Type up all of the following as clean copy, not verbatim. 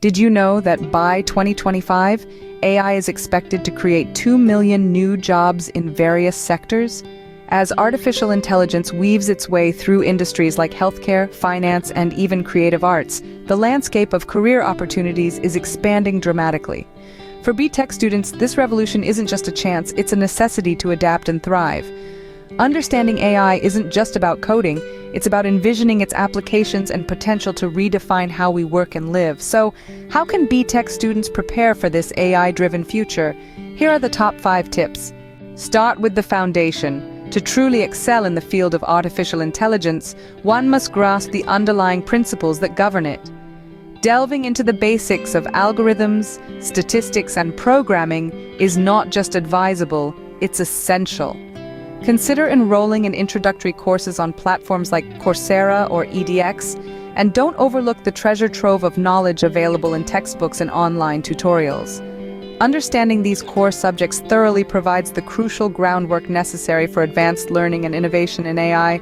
Did you know that by 2025, AI is expected to create 2 million new jobs in various sectors? As artificial intelligence weaves its way through industries like healthcare, finance, and even creative arts, the landscape of career opportunities is expanding dramatically. For B.Tech students, this revolution isn't just a chance, it's a necessity to adapt and thrive. Understanding AI isn't just about coding, it's about envisioning its applications and potential to redefine how we work and live. So, how can B.Tech students prepare for this AI-driven future? Here are the top 5 tips. Start with the foundation. To truly excel in the field of artificial intelligence, one must grasp the underlying principles that govern it. Delving into the basics of algorithms, statistics, and programming is not just advisable, it's essential. Consider enrolling in introductory courses on platforms like Coursera or edX, and don't overlook the treasure trove of knowledge available in textbooks and online tutorials. Understanding these core subjects thoroughly provides the crucial groundwork necessary for advanced learning and innovation in AI.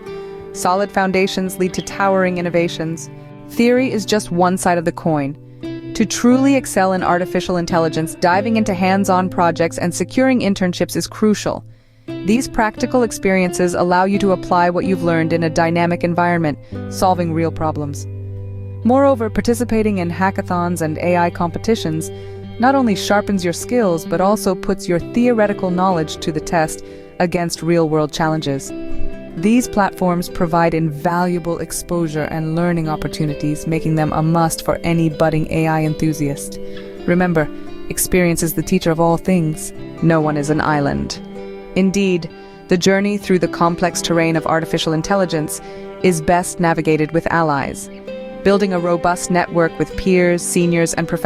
Solid foundations lead to towering innovations. Theory is just one side of the coin. To truly excel in artificial intelligence, diving into hands-on projects and securing internships is crucial. These practical experiences allow you to apply what you've learned in a dynamic environment, solving real problems. Moreover, participating in hackathons and AI competitions not only sharpens your skills, but also puts your theoretical knowledge to the test against real-world challenges. These platforms provide invaluable exposure and learning opportunities, making them a must for any budding AI enthusiast. Remember, experience is the teacher of all things. No one is an island. Indeed, the journey through the complex terrain of artificial intelligence is best navigated with allies. Building a robust network with peers, seniors, and professionals